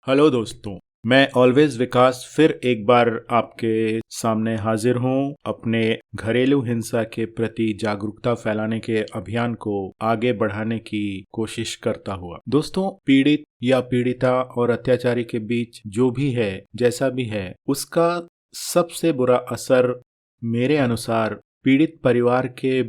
Hello दोस्तों, मैं always विकास फिर एक बार आपके सामने हाजिर हूं अपने घरेलू हिंसा के प्रति जागरूकता फैलाने के अभियान को आगे बढ़ाने की कोशिश करता हुआ। दोस्तों, पीड़ित या पीड़िता और अत्याचारी के बीच जो भी है, जैसा भी है, उसका सबसे बुरा असर मेरे अनुसार पीड़ित परिवार के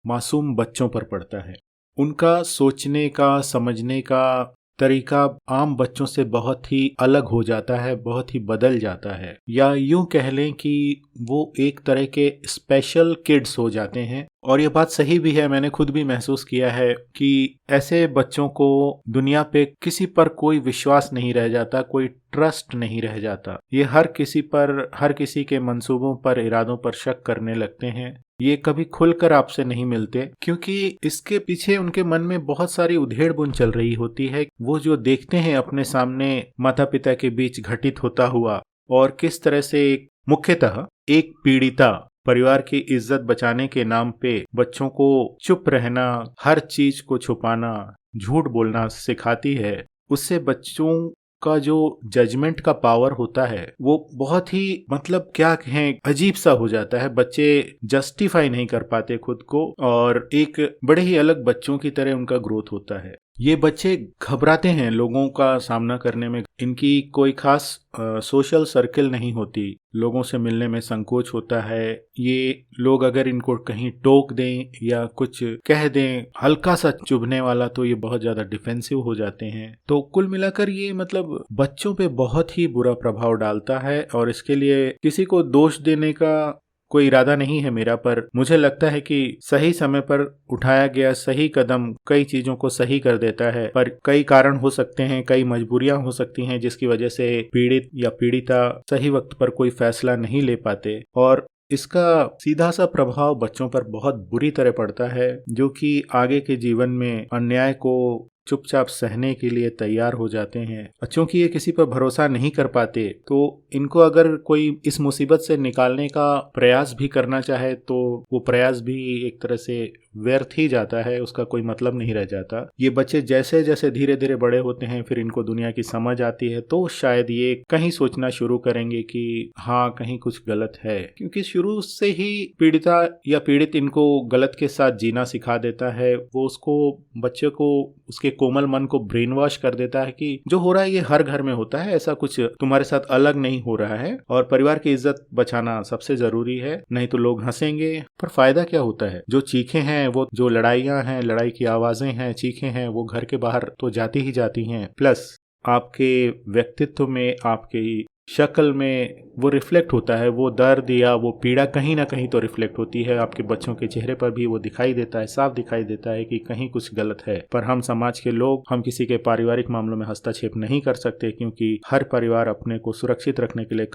मासूम बच्चों पर पड़ता है। उनका सोचने का, समझने का तरीका आम बच्चों से बहुत ही अलग हो जाता है, बहुत ही बदल जाता है, या यूं कह लें कि वो एक तरह के स्पेशल किड्स हो जाते हैं। और ये बात सही भी है, मैंने खुद भी महसूस किया है कि ऐसे बच्चों को दुनिया पे किसी पर कोई विश्वास नहीं रह जाता, कोई ट्रस्ट नहीं रह जाता। ये हर किसी पर, हर किसी के मंसूबों पर, इरादों पर शक करने लगते हैं। ये कभी खुलकर आपसे नहीं मिलते, क्योंकि इसके पीछे उनके मन में बहुत सारी उधेड़ बुन चल रही होती है। वो जो देखते हैं अपने सामने माता पिता के बीच घटित होता हुआ, और किस तरह से मुख्यतः एक पीड़िता परिवार की इज्जत बचाने के नाम पे बच्चों को चुप रहना, हर चीज को छुपाना, झूठ बोलना सिखाती है, उससे बच्चों का जो जजमेंट का पावर होता है वो बहुत ही, मतलब क्या कहें, अजीब सा हो जाता है। बच्चे जस्टिफाई नहीं कर पाते खुद को, और एक बड़े ही अलग बच्चों की तरह उनका ग्रोथ होता है। ये बच्चे घबराते हैं लोगों का सामना करने में। इनकी कोई खास सोशल सर्किल नहीं होती, लोगों से मिलने में संकोच होता है। ये लोग अगर इनको कहीं टोक दें या कुछ कह दें हल्का सा चुभने वाला, तो ये बहुत ज्यादा डिफेंसिव हो जाते हैं। तो कुल मिलाकर ये मतलब बच्चों पे बहुत ही बुरा प्रभाव डालता है, और इसके लिए किसी को दोष देने का कोई इरादा नहीं है मेरा, पर मुझे लगता है कि सही समय पर उठाया गया सही कदम कई चीजों को सही कर देता है। पर कई कारण हो सकते हैं, कई मजबूरियां हो सकती हैं, जिसकी वजह से पीड़ित या पीड़िता सही वक्त पर कोई फैसला नहीं ले पाते, और इसका सीधा सा प्रभाव बच्चों पर बहुत बुरी तरह पड़ता है, जो कि आगे के जीवन में अन्याय को चुपचाप सहने के लिए तैयार हो जाते हैं। क्योंकि ये किसी पर भरोसा नहीं कर पाते, तो इनको अगर कोई इस मुसीबत से निकालने का प्रयास भी करना चाहे तो वो प्रयास भी एक तरह से व्यर्थ ही जाता है, उसका कोई मतलब नहीं रह जाता। ये बच्चे जैसे जैसे धीरे धीरे बड़े होते हैं, फिर इनको दुनिया की समझ आती है, तो शायद ये कहीं सोचना शुरू करेंगे कि हाँ, कहीं कुछ गलत है। क्योंकि शुरू से ही पीड़िता या पीड़ित इनको गलत के साथ जीना सिखा देता है। वो उसको, बच्चे को, उसके कोमल मन को ब्रेन वॉश कर देता है कि जो हो रहा है ये हर घर में होता है, ऐसा कुछ तुम्हारे साथ अलग नहीं हो रहा है, और परिवार की इज्जत बचाना सबसे जरूरी है, नहीं तो लोग हंसेंगे। पर फायदा क्या होता है? जो चीखें हैं, वो जो लड़ाइयां हैं, लड़ाई की आवाजें हैं, चीखें हैं, वो घर के बाहर तो जाती ही जाती हैं। प्लस आपके व्यक्तित्व में, आपकी शक्ल में वो रिफ्लेक्ट होता है, वो दर्द या वो पीड़ा कहीं ना कहीं तो रिफ्लेक्ट होती है। आपके बच्चों के चेहरे पर भी वो दिखाई देता है, साफ दिखाई देता है कि कहीं कुछ गलत है। पर हम समाज के लोग, हम किसी के पारिवारिक मामलों में हस्तक्षेप नहीं कर सकते, क्योंकि हर परिवार अपने को सुरक्षित रखने के लिए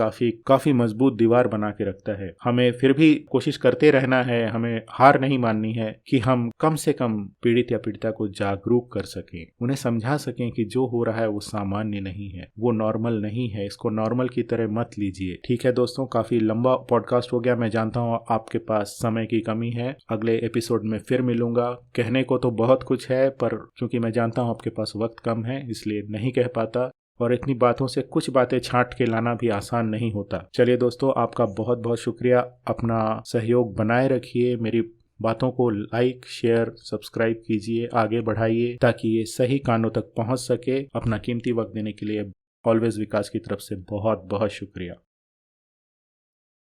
काफी मजबूत दीवार बना के रखता है। हमें फिर भी कोशिश करते रहना है, हमें हार नहीं माननी है कि हम कम से कम पीड़ित या पीड़िता को जागरूक कर सकें, उन्हें समझा सकें कि जो हो रहा है वो सामान्य नहीं है, वो नॉर्मल नहीं है, इसको नॉर्मल की तरह मत लीजिए। ठीक है दोस्तों, काफी लंबा पॉडकास्ट हो गया, मैं जानता हूँ आपके पास समय की कमी है। अगले एपिसोड में फिर मिलूंगा। कहने को तो बहुत कुछ है, पर क्योंकि मैं जानता हूँ आपके पास वक्त कम है, इसलिए नहीं कह पाता, और इतनी बातों से कुछ बातें छांट के लाना भी आसान नहीं होता। चलिए दोस्तों, आपका बहुत बहुत शुक्रिया। अपना सहयोग बनाए रखिए, मेरी बातों को लाइक, शेयर, सब्सक्राइब कीजिए, आगे बढ़ाइए, ताकि ये सही कानों तक पहुंच सके। अपना कीमती वक्त देने के लिए ऑलवेज विकास की तरफ से बहुत बहुत शुक्रिया।